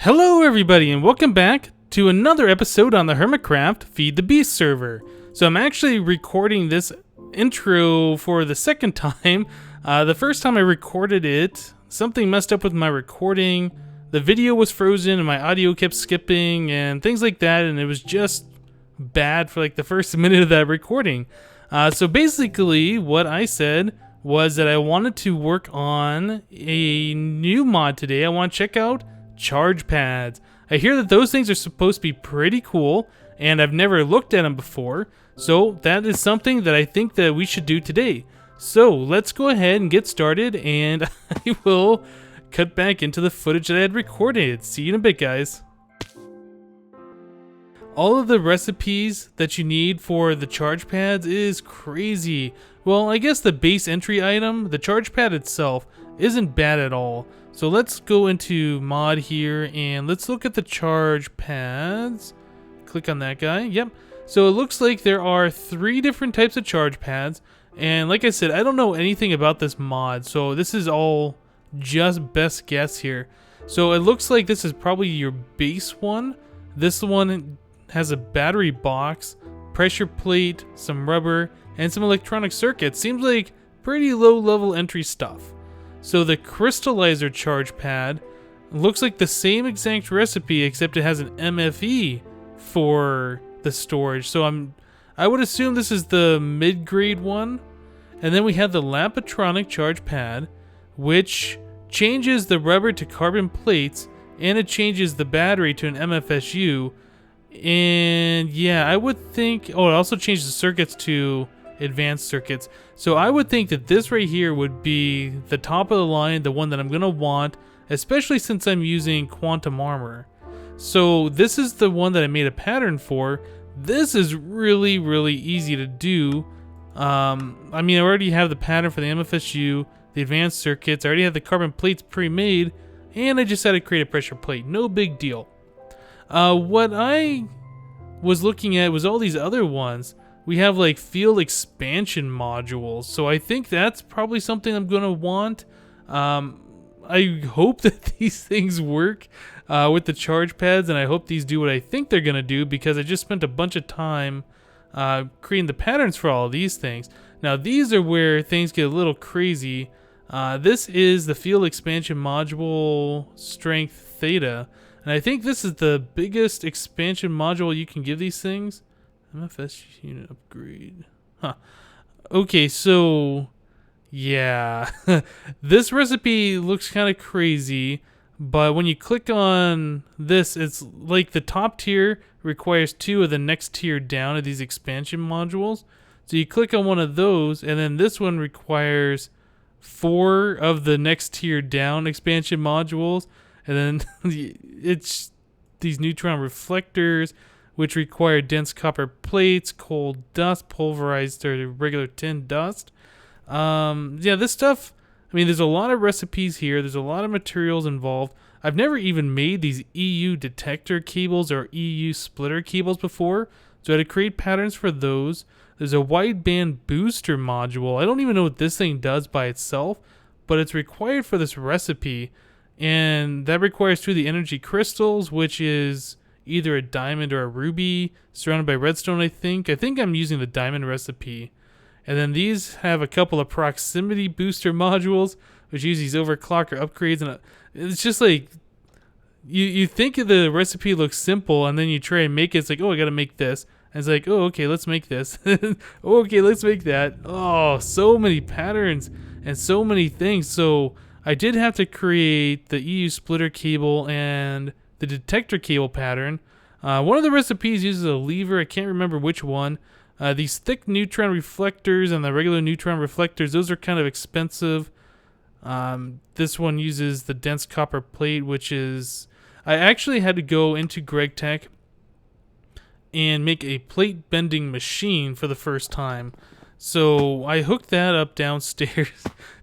Hello everybody and welcome back to another episode on the HermitCraft Feed the Beast server. So I'm actually recording this intro for the second time. The first time I recorded it, something messed up with my recording. The video was frozen and my audio kept skipping and things like that, and it was just bad for like the first minute of that recording. So basically what I said was that I wanted to work on a new mod today. I want to check out charge pads. I hear that those things are supposed to be pretty cool, and I've never looked at them before, so that is something that I think that we should do today. So let's go ahead and get started, and I will cut back into the footage that I had recorded. See you in a bit, guys. All of the recipes that you need for the charge pads is crazy. Well, I guess the base entry item, the charge pad itself, isn't bad at all. So let's go into mod here and let's look at the charge pads. Click on that guy. Yep. So it looks like there are 3 different types of charge pads. And like I said, I don't know anything about this mod, so this is all just best guess here. So it looks like this is probably your base one. This one has a battery box, pressure plate, some rubber, and some electronic circuits. Seems like pretty low level entry stuff. So the crystallizer charge pad looks like the same exact recipe, except it has an MFE for the storage. So I would assume this is the mid-grade one. And then we have the Lapatronic charge pad, which changes the rubber to carbon plates, and it changes the battery to an MFSU. And yeah, I would think, oh, it also changes the circuits to advanced circuits. So I would think that this right here would be the top of the line, the one that I'm gonna want, especially since I'm using quantum armor. So this is the one that I made a pattern for. This is really easy to do. I mean, I already have the pattern for the MFSU, the advanced circuits, I already have the carbon plates pre-made, and I just had to create a pressure plate. No big deal. What I was looking at was all these other ones. We have like field expansion modules, so I think that's probably something I'm gonna want. I hope that these things work with the charge pads, and I hope these do what I think they're gonna do, because I just spent a bunch of time creating the patterns for all of these things. Now these are where things get a little crazy. This is the field expansion module strength theta, and I think this is the biggest expansion module you can give these things. MFS unit upgrade. Huh. Okay, so yeah. This recipe looks kind of crazy, but when you click on this, it's like the top tier requires 2 of the next tier down of these expansion modules. So you click on one of those, and then this one requires 4 of the next tier down expansion modules, and then it's these neutron reflectors, which require dense copper plates, cold dust, pulverized or regular tin dust. Yeah, this stuff, I mean, there's a lot of recipes here. There's a lot of materials involved. I've never even made these EU detector cables or EU splitter cables before, so I had to create patterns for those. There's a wideband booster module. I don't even know what this thing does by itself, but it's required for this recipe, and that requires 2 of the energy crystals, which is either a diamond or a ruby surrounded by redstone. I think I'm using the diamond recipe. And then these have a couple of proximity booster modules, which use these overclocker upgrades, and it's just like you think the recipe looks simple, and then you try and make it. It's like, oh, I gotta make this, and it's like, oh, okay, let's make this. Okay, let's make that. Oh, so many patterns and so many things. So I did have to create the EU splitter cable and the detector cable pattern. One of the recipes uses a lever. I can't remember which one. These thick neutron reflectors and the regular neutron reflectors, those are kind of expensive. This one uses the dense copper plate, which is... I actually had to go into GregTech and make a plate bending machine for the first time. So I hooked that up downstairs,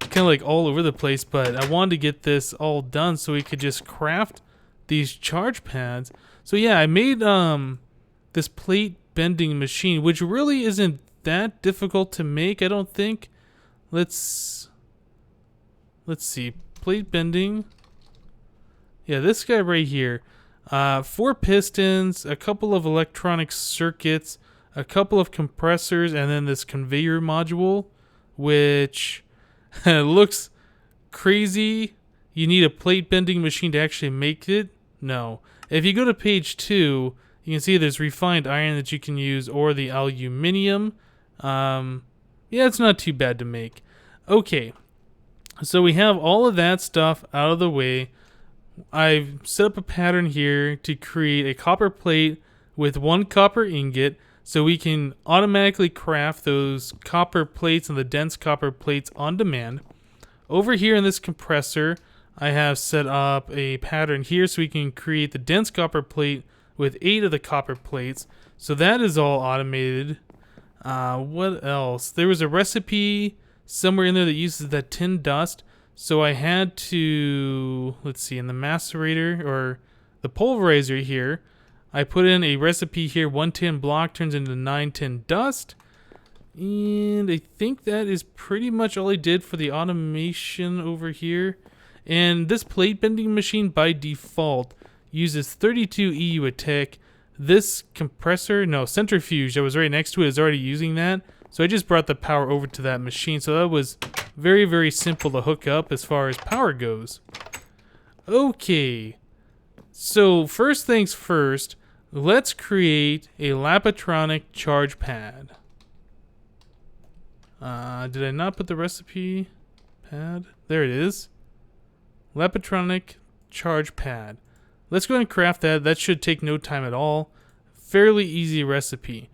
kind of like all over the place, but I wanted to get this all done so we could just craft these charge pads. So yeah, I made this plate bending machine, which really isn't that difficult to make, I don't think. Let's see, plate bending, Yeah, this guy right here. 4 pistons, a couple of electronic circuits, a couple of compressors, and then this conveyor module, which looks crazy. You need a plate bending machine to actually make it. No. If you go to page 2, you can see there's refined iron that you can use, or the aluminium. Yeah, it's not too bad to make. Okay, so we have all of that stuff out of the way. I've set up a pattern here to create a copper plate with 1 copper ingot, so we can automatically craft those copper plates and the dense copper plates on demand. Over here in this compressor, I have set up a pattern here so we can create the dense copper plate with 8 of the copper plates. So that is all automated. What else? There was a recipe somewhere in there that uses that tin dust. So I had to, let's see, in the macerator or the pulverizer here, I put in a recipe here. 1 tin block turns into 9 tin dust. And I think that is pretty much all I did for the automation over here. And this plate bending machine by default uses 32 EU a tick. This centrifuge that was right next to it is already using that. So I just brought the power over to that machine. So that was very, very simple to hook up as far as power goes. Okay. So first things first, let's create a Lapatronic charge pad. Did I not put the recipe pad? There it is. Lapatronic charge pad. Let's go ahead and craft that. That should take no time at all. Fairly easy recipe.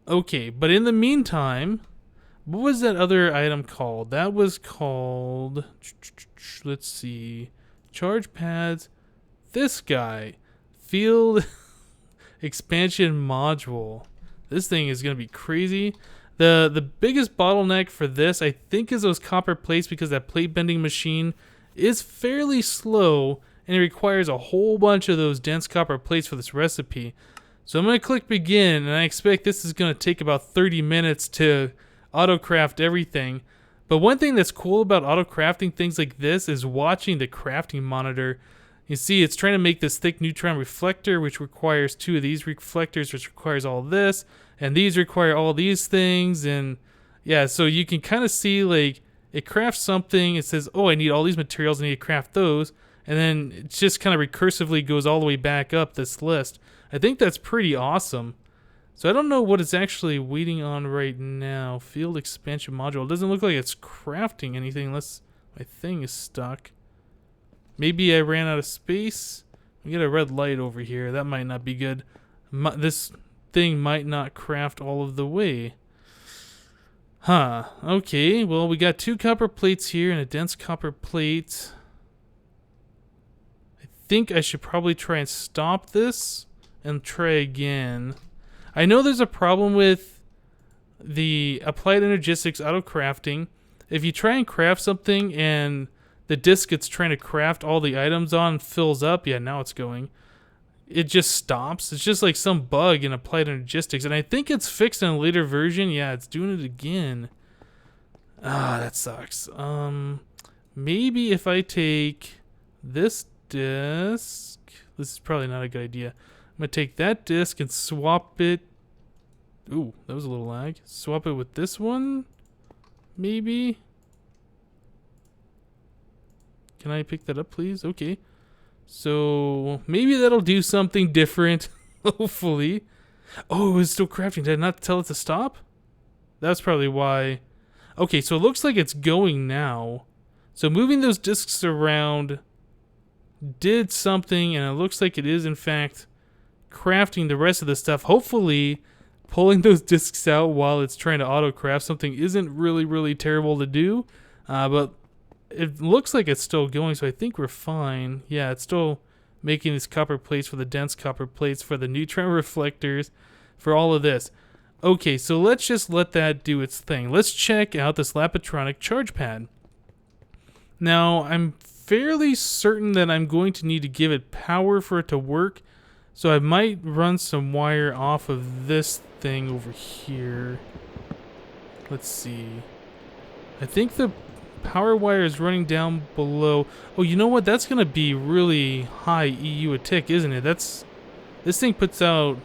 Okay, but in the meantime, what was that other item called? That was called, let's see, charge pads. This guy, field expansion module. This thing is going to be crazy. The biggest bottleneck for this, I think, is those copper plates, because that plate bending machine is fairly slow and it requires a whole bunch of those dense copper plates for this recipe. So I'm going to click begin, and I expect this is going to take about 30 minutes to autocraft everything. But one thing that's cool about autocrafting things like this is watching the crafting monitor. You see it's trying to make this thick neutron reflector, which requires 2 of these reflectors, which requires all this, and these require all these things. And yeah, so you can kind of see, like, it crafts something, it says, oh, I need all these materials, I need to craft those, and then it just kind of recursively goes all the way back up this list. I think that's pretty awesome. So I don't know what it's actually waiting on right now. Field expansion module. It doesn't look like it's crafting anything unless my thing is stuck. Maybe I ran out of space. We get a red light over here. That might not be good. This thing might not craft all of the way. Huh. Okay, well, we got 2 copper plates here and a dense copper plate. I think I should probably try and stop this and try again. I know there's a problem with the Applied Energistics Autocrafting. If you try and craft something and the disk it's trying to craft all the items on fills up, yeah, now it's going, it just stops. It's just like some bug in Applied Energistics, and I think it's fixed in a later version. Yeah, it's doing it again. Ah, that sucks. Maybe if I take this disk, this is probably not a good idea. I'm going to take that disk and swap it. Ooh, that was a little lag. Swap it with this one, maybe. Can I pick that up, please? Okay. So maybe that'll do something different, hopefully. Oh, it was still crafting. Did I not tell it to stop? That's probably why. Okay, so it looks like it's going now. So moving those disks around did something, and it looks like it is, in fact, crafting the rest of the stuff. Hopefully, pulling those discs out while it's trying to auto-craft something isn't really, really terrible to do. But it looks like it's still going, so I think we're fine. Yeah, it's still making these copper plates for the dense copper plates, for the neutron reflectors, for all of this. Okay, so let's just let that do its thing. Let's check out this Lapatronic charge pad. Now, I'm fairly certain that I'm going to need to give it power for it to work, so I might run some wire off of this thing over here. Let's see. I think the power wire is running down below. Oh, you know what? That's gonna be really high EU a tick, isn't it? This thing puts out,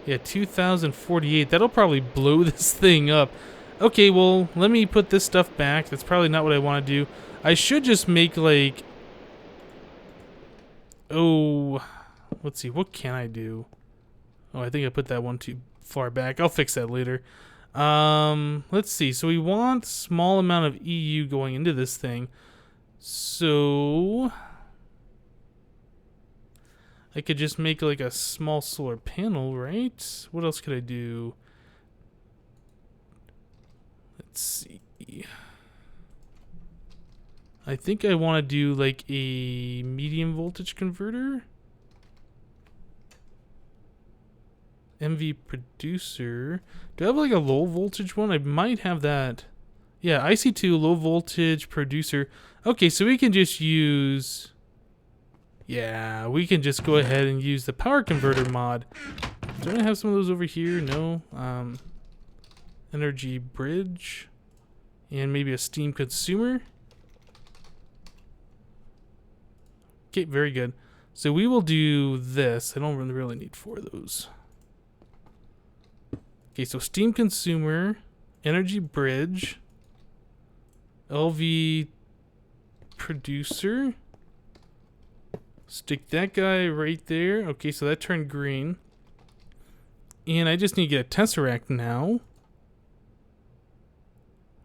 yeah, 2048. That'll probably blow this thing up. Okay, well, let me put this stuff back. That's probably not what I want to do. I should just make like, oh, let's see, what can I do? Oh, I think I put that one too far back. I'll fix that later. Let's see. So we want small amount of EU going into this thing. So I could just make like a small solar panel, right? What else could I do? Let's see. I think I want to do like a medium voltage converter. MV producer. Do I have like a low voltage one? I might have that. Yeah, IC2 low voltage producer. Okay, so we can just use, yeah, we can just go ahead and use the power converter mod. Do I have some of those over here? No. Energy bridge. And maybe a steam consumer. Okay, very good. So we will do this. I don't really need 4 of those. Okay, so steam consumer, energy bridge, LV producer. Stick that guy right there. Okay, so that turned green. And I just need to get a tesseract now.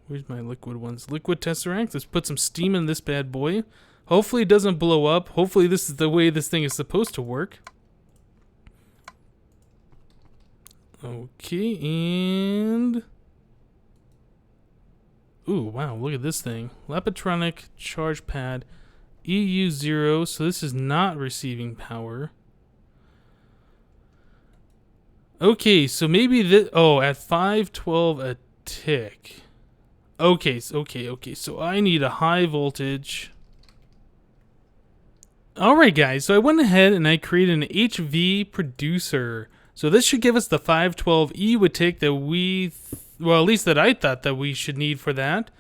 Where's my liquid ones? Liquid tesseract. Let's put some steam in this bad boy. Hopefully it doesn't blow up. Hopefully this is the way this thing is supposed to work. Okay, and ooh, wow, look at this thing. Lapatronic charge pad EU0, so this is not receiving power. Okay, so maybe this, oh, at 512 a tick. Okay, so I need a high voltage. Alright guys, so I went ahead and I created an HV producer. So this should give us the 512 EU a tick that we, well, at least that I thought that we should need for that.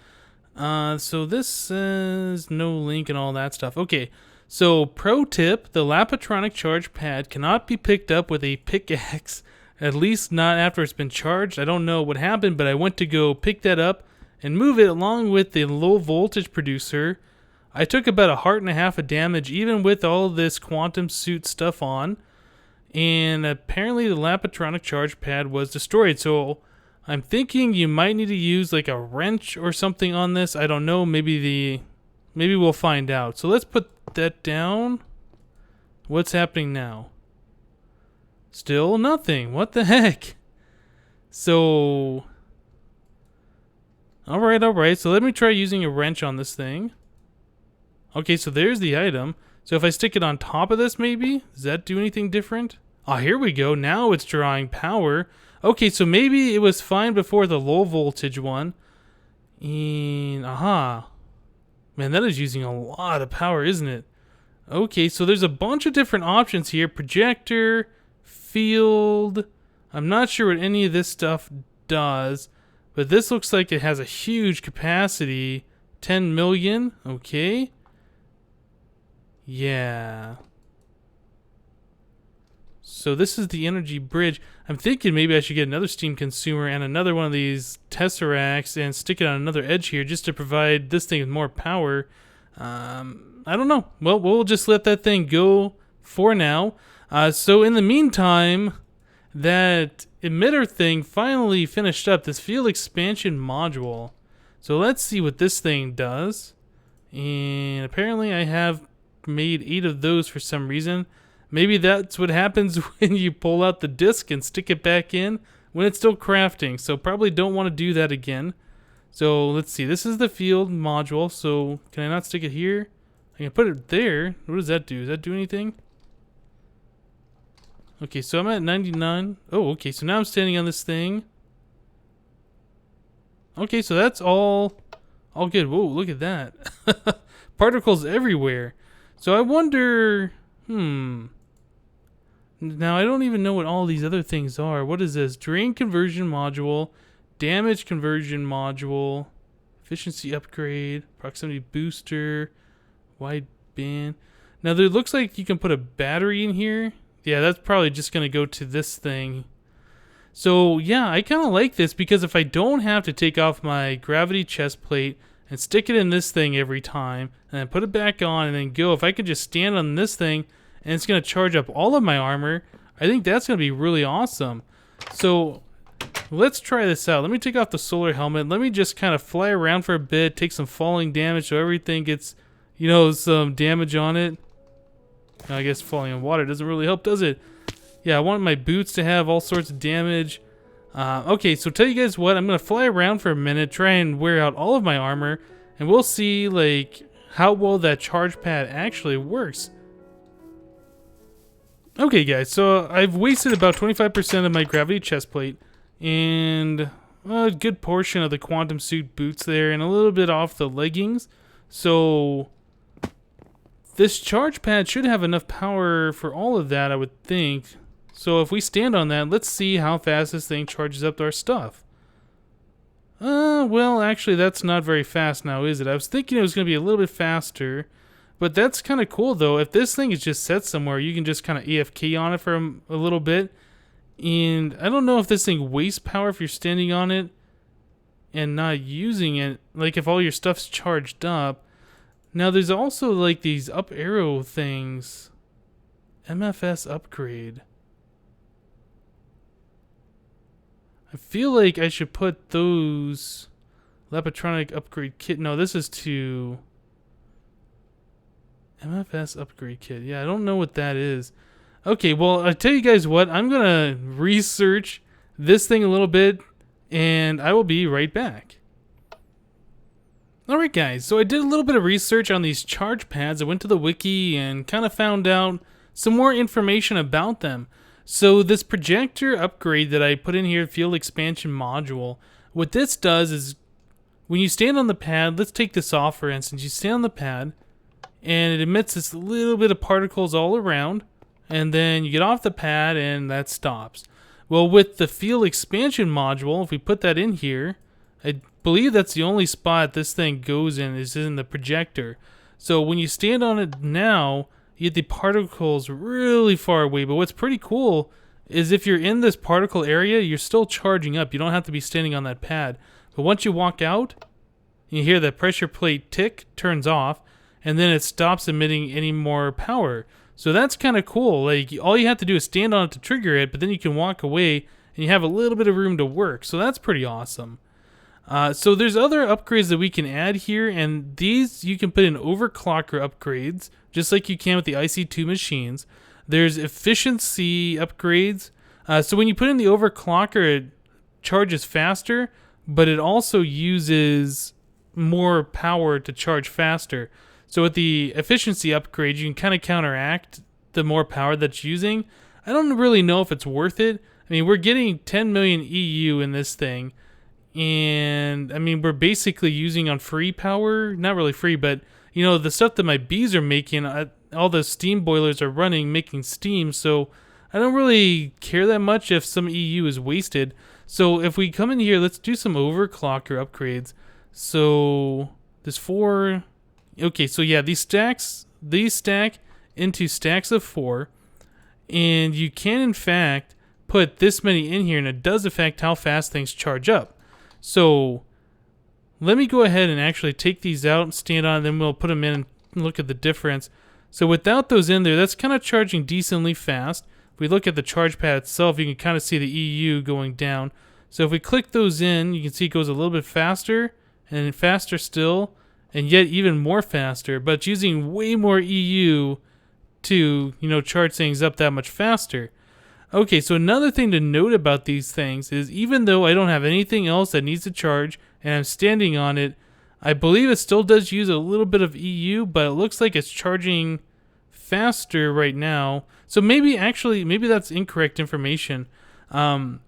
So this says no link and all that stuff. Okay, so pro tip, the Lapatronic charge pad cannot be picked up with a pickaxe, at least not after it's been charged. I don't know what happened, but I went to go pick that up and move it along with the low voltage producer. I took about 1.5 hearts of damage even with all this quantum suit stuff on. And apparently the Lapatronic charge pad was destroyed. So I'm thinking you might need to use like a wrench or something on this. I don't know. Maybe we'll find out. So let's put that down. What's happening now? Still nothing. What the heck? So all right. So let me try using a wrench on this thing. Okay, so there's the item. So if I stick it on top of this, maybe? Does that do anything different? Oh, here we go. Now it's drawing power. Okay, so maybe it was fine before the low voltage one. And, aha. Man, that is using a lot of power, isn't it? Okay, so there's a bunch of different options here. Projector, field. I'm not sure what any of this stuff does. But this looks like it has a huge capacity. 10 million. Okay. Yeah. So this is the energy bridge. I'm thinking maybe I should get another steam consumer and another one of these tesseracts and stick it on another edge here just to provide this thing with more power. I don't know. Well, we'll just let that thing go for now. So in the meantime, that emitter thing finally finished up, this field expansion module. So let's see what this thing does. And apparently I have made 8 of those for some reason. Maybe that's what happens when you pull out the disc and stick it back in when it's still crafting. So probably don't want to do that again. So let's see. This is the field module. So can I not stick it here? I can put it there. What does that do? Does that do anything? Okay, so I'm at 99. Oh, okay. So now I'm standing on this thing. Okay, so that's all good. Whoa, look at that. Particles everywhere. So I wonder, now I don't even know what all these other things are. What is this? Drain conversion module, damage conversion module, Efficiency upgrade, proximity booster, wide band. Now there looks like you can put a battery in here. Yeah, that's probably just going to go to this thing. So yeah, I kind of like this because if I don't have to take off my gravity chest plate and stick it in this thing every time and then put it back on and then go, if I could just stand on this thing and it's going to charge up all of my armor, I think that's going to be really awesome. So let's try this out. Let me take off the solar helmet. Let me just kind of fly around for a bit, take some falling damage so everything gets, you know, some damage on it. I guess falling in water doesn't really help, does it? Yeah, I want my boots to have all sorts of damage. Okay, so tell you guys what, I'm going to fly around for a minute, try and wear out all of my armor, and we'll see, like, how well that charge pad actually works. Okay, guys, so I've wasted about 25% of my gravity chest plate, and a good portion of the quantum suit boots there, and a little bit off the leggings. So this charge pad should have enough power for all of that, I would think. So if we stand on that, let's see how fast this thing charges up our stuff. Well, actually, that's not very fast now, is it? I was thinking it was going to be a little bit faster, but that's kind of cool, though. If this thing is just set somewhere, you can just kind of AFK on it for a little bit. And I don't know if this thing wastes power if you're standing on it and not using it. Like, if all your stuff's charged up. Now, there's also, like, these up arrow things. MFS upgrade. I feel like I should put those Lepatronic upgrade kit. No, this is to MFS upgrade kit. Yeah, I don't know what that is. Okay, well, I'll tell you guys what. I'm going to research this thing a little bit, and I will be right back. Alright, guys. So I did a little bit of research on these charge pads. I went to the wiki and kind of found out some more information about them. So this projector upgrade that I put in here, field expansion module, what this does is when you stand on the pad, let's take this off for instance, you stand on the pad and it emits this little bit of particles all around, and then you get off the pad and that stops. Well, with the field expansion module, if we put that in here, I believe that's the only spot this thing goes in is in the projector. So when you stand on it now, you get the particles really far away. But what's pretty cool is if you're in this particle area, you're still charging up. You don't have to be standing on that pad. But once you walk out, you hear that pressure plate tick, turns off, and then it stops emitting any more power. So that's kind of cool. Like, all you have to do is stand on it to trigger it, but then you can walk away and you have a little bit of room to work. So that's pretty awesome. So there's other upgrades that we can add here, and these you can put in overclocker upgrades, just like you can with the IC2 machines. There's efficiency upgrades. So when you put in the overclocker, it charges faster, but it also uses more power to charge faster. So with the efficiency upgrade, you can kind of counteract the more power that's using. I don't really know if it's worth it. I mean, we're getting 10 million EU in this thing. And I mean, we're basically using on free power, not really free, but you know, the stuff that my bees are making, all the steam boilers are running, making steam. So I don't really care that much if some EU is wasted. So if we come in here, let's do some overclocker upgrades. So there's 4. Okay, so yeah, these stack into stacks of 4, and you can in fact put this many in here, and it does affect how fast things charge up. So let me go ahead and actually take these out and stand on, and then we'll put them in and look at the difference. So without those in there, that's kind of charging decently fast. If we look at the charge pad itself, you can kind of see the EU going down. So if we click those in, you can see it goes a little bit faster, and faster still, and yet even more faster, but it's using way more EU to, you know, charge things up that much faster. Okay, so another thing to note about these things is even though I don't have anything else that needs to charge and I'm standing on it, I believe it still does use a little bit of EU, but it looks like it's charging faster right now. So maybe that's incorrect information. It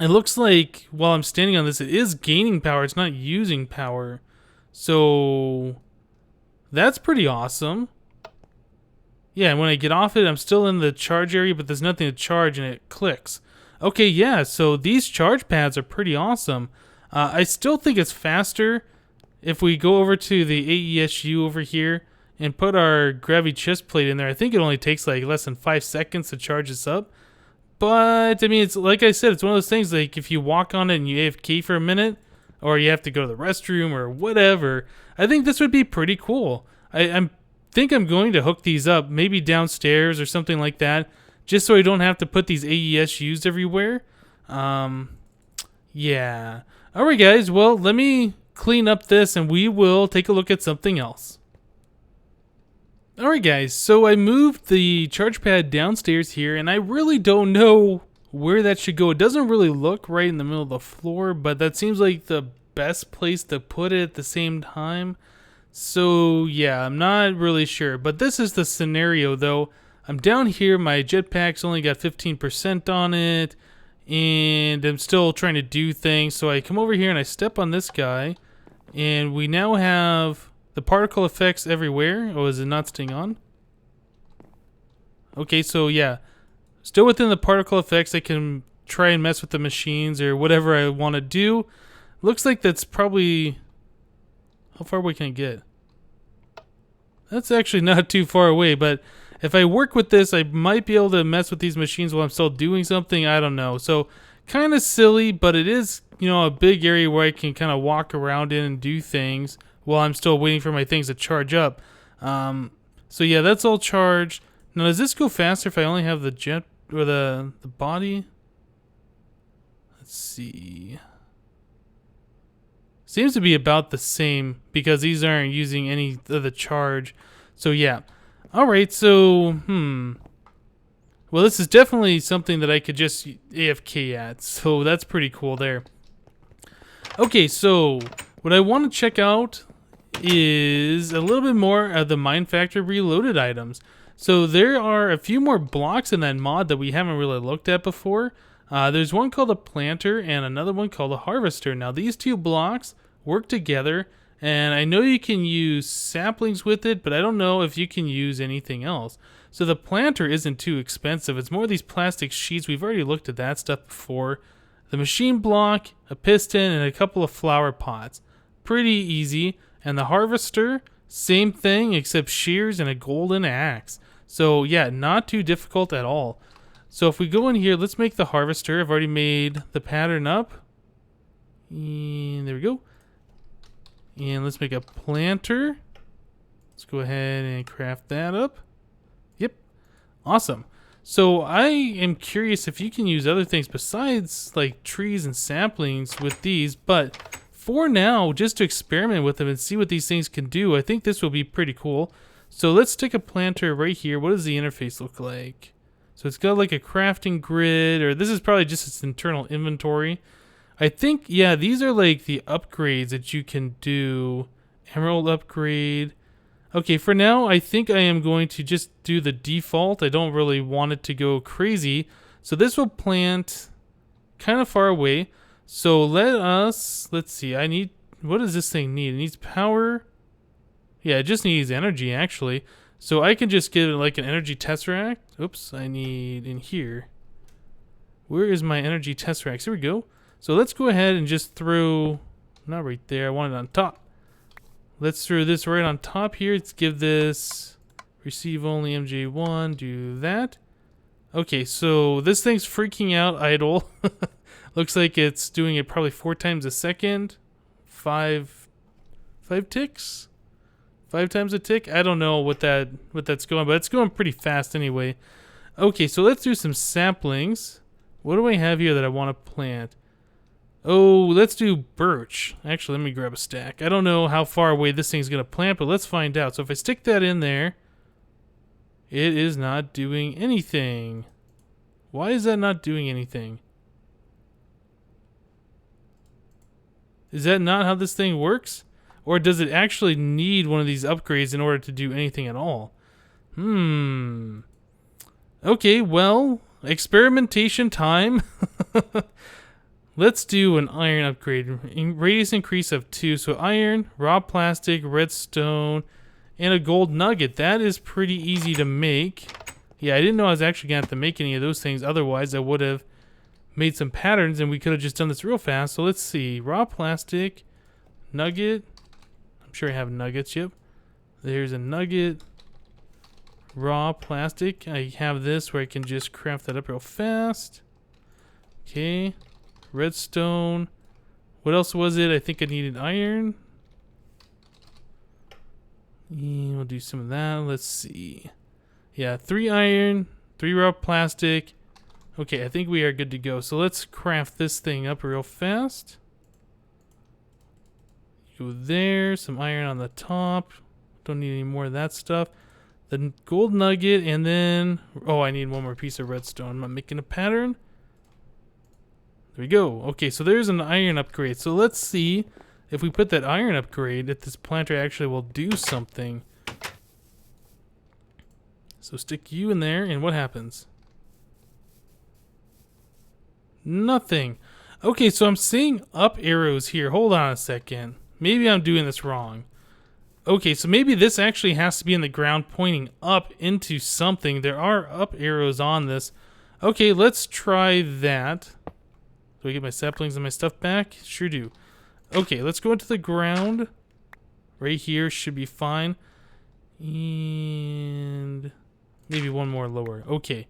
looks like while I'm standing on this, it is gaining power. It's not using power. So that's pretty awesome. Yeah, and when I get off it, I'm still in the charge area, but there's nothing to charge, and it clicks. Okay, yeah, so these charge pads are pretty awesome. I still think it's faster if we go over to the AESU over here and put our gravity chest plate in there, I think it only takes like less than 5 seconds to charge this up. But I mean, it's like I said, it's one of those things like if you walk on it and you AFK for a minute, or you have to go to the restroom or whatever, I think this would be pretty cool. I think I'm going to hook these up, maybe downstairs or something like that, just so I don't have to put these AESUs everywhere. Yeah. Alright guys, well, let me clean up this and we will take a look at something else. Alright guys, so I moved the charge pad downstairs here, and I really don't know where that should go. It doesn't really look right in the middle of the floor, but that seems like the best place to put it at the same time. So yeah, I'm not really sure, but this is the scenario though. I'm down here, my jetpack's only got 15% on it, and I'm still trying to do things. So I come over here and I step on this guy, and we now have the particle effects everywhere. Oh, is it not staying on? Okay, so yeah, still within the particle effects. I can try and mess with the machines or whatever I want to do. Looks like that's probably... How far away can I get? That's actually not too far away, but if I work with this, I might be able to mess with these machines while I'm still doing something. I don't know. So kind of silly, but it is, you know, a big area where I can kind of walk around in and do things while I'm still waiting for my things to charge up. So yeah, that's all charged. Now, does this go faster if I only have the jet or the body? Let's see. Seems to be about the same because these aren't using any of the charge. So yeah. Alright, so, well, this is definitely something that I could just AFK at. So that's pretty cool there. Okay, so what I want to check out is a little bit more of the MineFactory reloaded items. So there are a few more blocks in that mod that we haven't really looked at before. There's one called a planter and another one called a harvester. Now these two blocks work together, and I know you can use saplings with it, but I don't know if you can use anything else. So the planter isn't too expensive. It's more these plastic sheets. We've already looked at that stuff before. The machine block, a piston, and a couple of flower pots. Pretty easy. And the harvester, same thing except shears and a golden axe. So yeah, not too difficult at all. So if we go in here, let's make the harvester. I've already made the pattern up. And there we go. And let's make a planter. Let's go ahead and craft that up. Yep. Awesome. So I am curious if you can use other things besides like trees and saplings with these, but for now, just to experiment with them and see what these things can do, I think this will be pretty cool. So let's stick a planter right here. What does the interface look like? So it's got like a crafting grid, or this is probably just its internal inventory. I think, yeah, these are like the upgrades that you can do. Emerald upgrade. Okay, for now, I think I am going to just do the default. I don't really want it to go crazy. So this will plant kind of far away. So let's see, what does this thing need? It needs power. Yeah, it just needs energy, actually. So I can just give it like an energy tesseract. Oops, I need in here. Where is my energy tesseract? Here we go. So let's go ahead and just throw, not right there, I want it on top. Let's throw this right on top here. Let's give this receive only MJ1, do that. Okay, so this thing's freaking out idle. Looks like it's doing it probably 4 times a second. 5 ticks? 5 times a tick? I don't know what that's going, but it's going pretty fast anyway. Okay, so let's do some saplings. What do I have here that I want to plant? Oh, let's do birch. Actually, let me grab a stack. I don't know how far away this thing's going to plant, but let's find out. So if I stick that in there, it is not doing anything. Why is that not doing anything? Is that not how this thing works? Or does it actually need one of these upgrades in order to do anything at all? Okay, well, experimentation time. Let's do an iron upgrade. Radius increase of 2. So iron, raw plastic, redstone, and a gold nugget. That is pretty easy to make. Yeah, I didn't know I was actually going to have to make any of those things. Otherwise, I would have made some patterns and we could have just done this real fast. So let's see. Raw plastic, nugget, I'm sure I have nuggets. Yep. There's a nugget. Raw plastic. I have this where I can just craft that up real fast. Okay. Redstone. What else was it? I think I needed iron. Yeah, we'll do some of that. Let's see. Yeah, 3 iron, 3 raw plastic. Okay, I think we are good to go. So let's craft this thing up real fast. Go there. Some iron on the top. Don't need any more of that stuff. The gold nugget, and then... Oh, I need one more piece of redstone. I'm making a pattern. There we go. Okay, so there's an iron upgrade. So let's see if we put that iron upgrade, if this planter actually will do something. So stick you in there, and what happens? Nothing. Okay, so I'm seeing up arrows here. Hold on a second. Maybe I'm doing this wrong. Okay, so maybe this actually has to be in the ground pointing up into something. There are up arrows on this. Okay, let's try that. Do I get my saplings and my stuff back? Sure do. Okay, let's go into the ground. Right here should be fine. And maybe one more lower. Okay,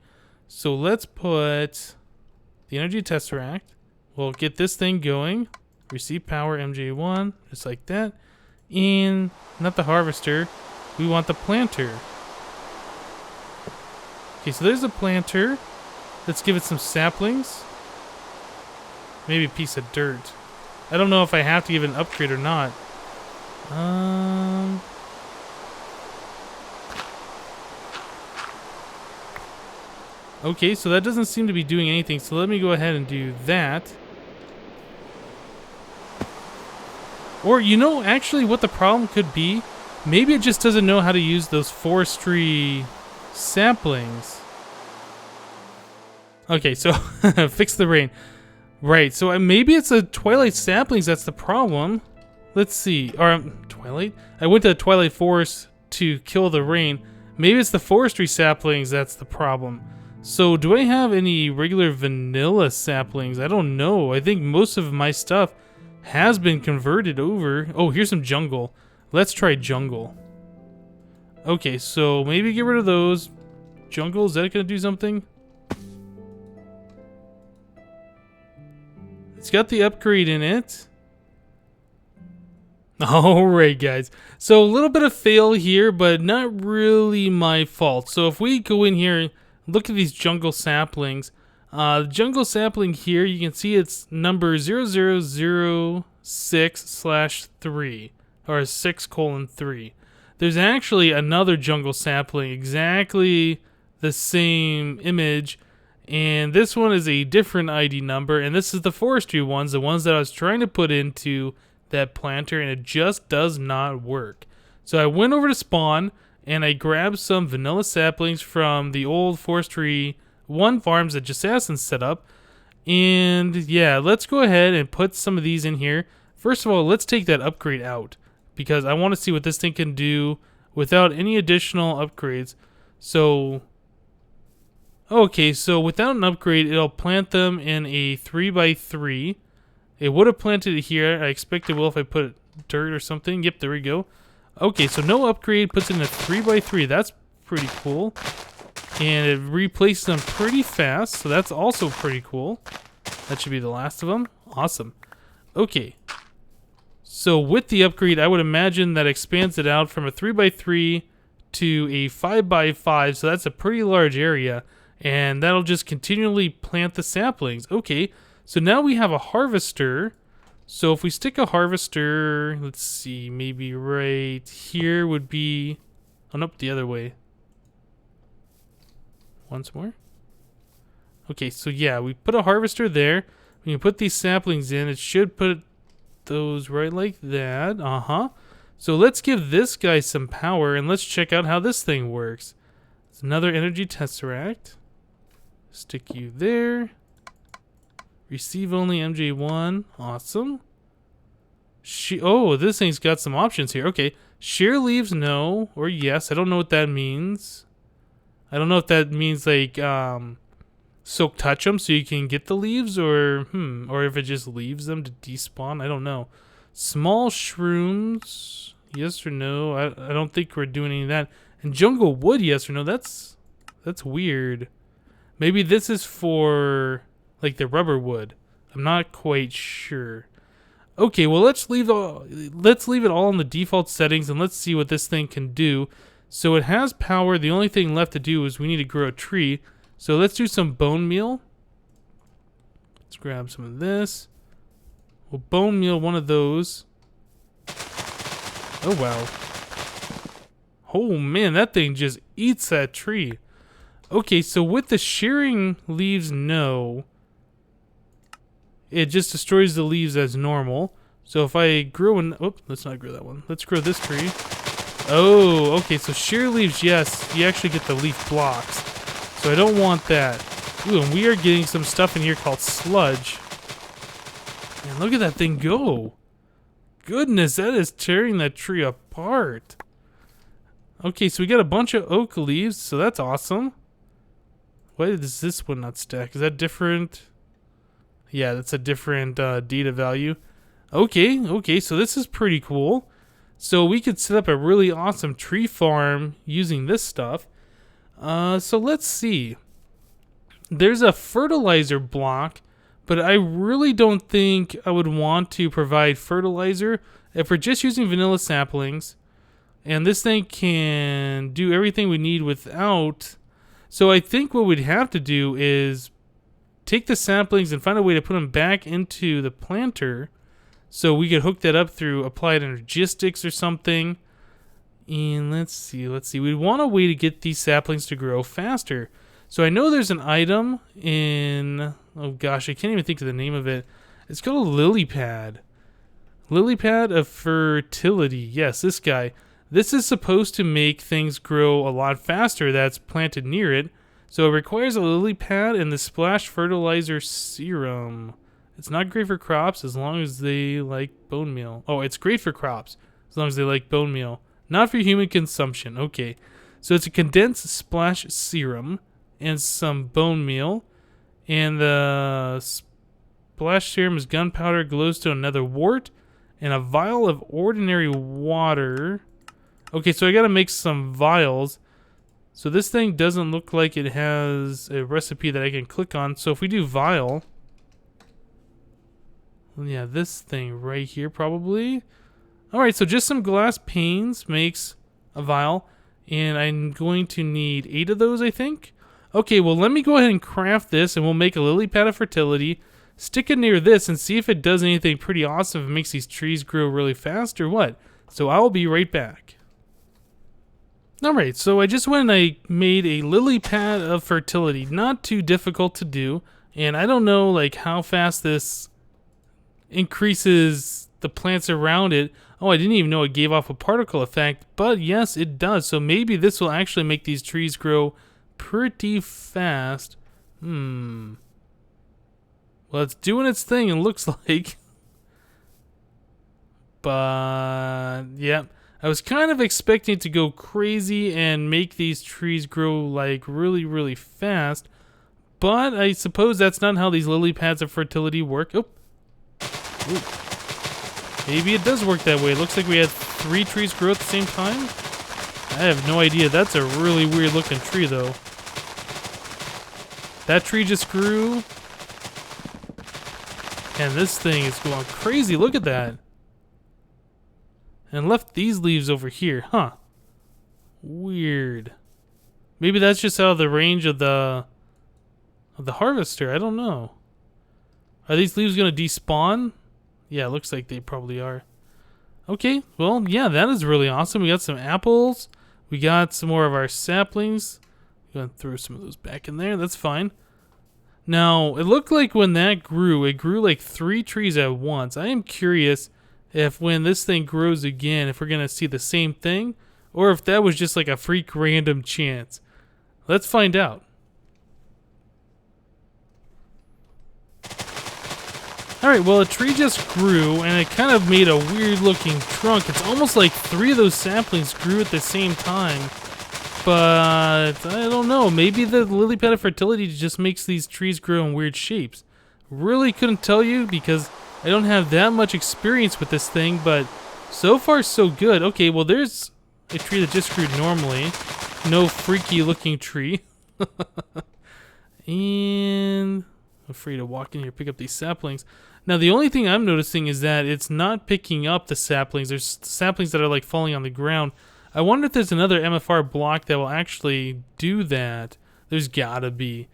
so let's put the energy tesseract. We'll get this thing going. Receive power MJ1, just like that. And not the harvester, we want the planter. Okay, so there's a planter. Let's give it some saplings. Maybe a piece of dirt. I don't know if I have to give it an upgrade or not. Okay, so that doesn't seem to be doing anything, so let me go ahead and do that. Or, you know, actually what the problem could be, maybe it just doesn't know how to use those forestry saplings. Okay, so fix the rain. Right, so maybe it's the Twilight saplings that's the problem. Let's see. Or, Twilight? I went to the Twilight Forest to kill the rain. Maybe it's the forestry saplings that's the problem. So, do I have any regular vanilla saplings? I don't know. I think most of my stuff has been converted over. Oh, here's some jungle. Let's try jungle. Okay, so maybe get rid of those. Jungle, is that going to do something? It's got the upgrade in it. Alright, guys. So a little bit of fail here, but not really my fault. So if we go in here, look at these jungle saplings. The jungle sapling here, you can see it's number 0006/3 or 6:3. There's actually another jungle sapling, exactly the same image, and this one is a different ID number, and this is the forestry ones, the ones that I was trying to put into that planter, and it just does not work. So I went over to spawn, and I grabbed some vanilla saplings from the old forestry 1 farms that Jassassin set up. And yeah, let's go ahead and put some of these in here. First of all, let's take that upgrade out, because I want to see what this thing can do without any additional upgrades. So, okay, so without an upgrade, it'll plant them in a 3x3. It would have planted it here. I expect it will if I put dirt or something. Yep, there we go. Okay, so no upgrade, puts it in a 3x3. That's pretty cool. And it replaces them pretty fast, so that's also pretty cool. That should be the last of them. Awesome. Okay. So with the upgrade, I would imagine that expands it out from a 3x3 to a 5x5, so that's a pretty large area. And that'll just continually plant the saplings. Okay, so now we have a harvester. So if we stick a harvester, let's see, maybe right here would be... Oh, nope, the other way. Once more. Okay, so yeah, we put a harvester there. When you put these saplings in, it should put those right like that. So let's give this guy some power, and let's check out how this thing works. It's another energy tesseract. Stick you there. Receive only MJ1. Awesome. Oh, this thing's got some options here. Okay. Shear leaves, no. Or yes. I don't know what that means. I don't know if that means like soak touch them so you can get the leaves, or if it just leaves them to despawn. I don't know. Small shrooms. Yes or no? I don't think we're doing any of that. And jungle wood, yes or no? That's weird. Maybe this is for like the rubber wood. I'm not quite sure. Okay, well let's leave it all in the default settings and let's see what this thing can do. So it has power. The only thing left to do is we need to grow a tree. So let's do some bone meal. Let's grab some of this. We'll bone meal one of those. Oh wow. Oh man, that thing just eats that tree. Okay, so with the shearing leaves, no. It just destroys the leaves as normal. So if I grow an... Oops, let's not grow that one. Let's grow this tree. Oh, okay, so shear leaves, yes. You actually get the leaf blocks. So I don't want that. Ooh, and we are getting some stuff in here called sludge. Man, look at that thing go. Goodness, that is tearing that tree apart. Okay, so we got a bunch of oak leaves, so that's awesome. Why does this one not stack? Is that different? Yeah, that's a different data value. Okay, so this is pretty cool. So we could set up a really awesome tree farm using this stuff. So let's see. There's a fertilizer block, but I really don't think I would want to provide fertilizer if we're just using vanilla saplings. And this thing can do everything we need without. So I think what we'd have to do is take the saplings and find a way to put them back into the planter. So we could hook that up through applied energistics or something. And let's see. We'd want a way to get these saplings to grow faster. So I know there's an item in... Oh gosh, I can't even think of the name of it. It's called a lily pad. Lily pad of fertility. Yes, this guy. This is supposed to make things grow a lot faster that's planted near it. So it requires a lily pad and the splash fertilizer serum. It's not great for crops as long as they like bone meal. Oh, it's great for crops as long as they like bone meal. Not for human consumption. Okay. So it's a condensed splash serum and some bone meal. And the splash serum is gunpowder, glowstone, nether wart, and a vial of ordinary water. Okay, so I gotta make some vials. So this thing doesn't look like it has a recipe that I can click on. So if we do vial, yeah, this thing right here probably. All right, so just some glass panes makes a vial, and I'm going to need 8 of those, I think. Okay, well, let me go ahead and craft this, and we'll make a lily pad of fertility, stick it near this, and see if it does anything pretty awesome. If it makes these trees grow really fast or what. So I'll be right back. Alright, so I just went and I made a lily pad of fertility. Not too difficult to do, and I don't know like how fast this increases the plants around it. Oh, I didn't even know it gave off a particle effect, but yes, it does. So maybe this will actually make these trees grow pretty fast. Well, it's doing its thing, it looks like. But, yeah. I was kind of expecting it to go crazy and make these trees grow like really, really fast. But I suppose that's not how these lily pads of fertility work. Oh. Ooh. Maybe it does work that way. It looks like we had 3 trees grow at the same time. I have no idea. That's a really weird looking tree though. That tree just grew. And this thing is going crazy. Look at that. And left these leaves over here. Huh. Weird. Maybe that's just out of the range of the harvester. I don't know. Are these leaves going to despawn? Yeah, it looks like they probably are. Okay, well, yeah, that is really awesome. We got some apples. We got some more of our saplings. I'm going to throw some of those back in there. That's fine. Now, it looked like when that grew, it grew like 3 trees at once. I am curious if when this thing grows again, if we're going to see the same thing, or if that was just like a freak random chance. Let's find out. Alright, well, a tree just grew, and it kind of made a weird looking trunk. It's almost like 3 of those saplings grew at the same time. But, I don't know, maybe the lily pad of fertility just makes these trees grow in weird shapes. Really couldn't tell you because I don't have that much experience with this thing, but So far, so good. Okay, well, there's a tree that just grew normally. No freaky looking tree. And I'm free to walk in here, pick up these saplings. Now, the only thing I'm noticing is that it's not picking up the saplings. There's saplings that are like falling on the ground. I wonder if there's another MFR block that will actually do that. There's gotta be.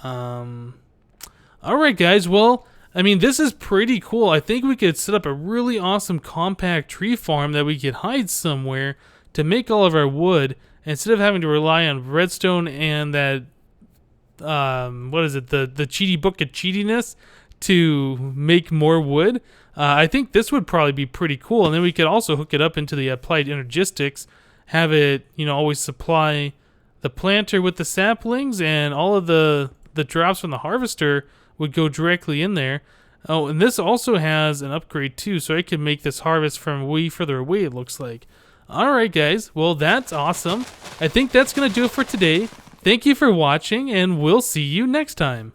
Alright, guys. Well, I mean, this is pretty cool. I think we could set up a really awesome compact tree farm that we could hide somewhere to make all of our wood instead of having to rely on redstone and that, what is it, the cheaty book of cheatiness to make more wood. I think this would probably be pretty cool. And then we could also hook it up into the applied energistics, have it, you know, always supply the planter with the saplings, and all of the drops from the harvester would go directly in there. Oh, and this also has an upgrade too, so I can make this harvest from way further away, it looks like. Alright guys, well that's awesome. I think that's going to do it for today. Thank you for watching, and we'll see you next time.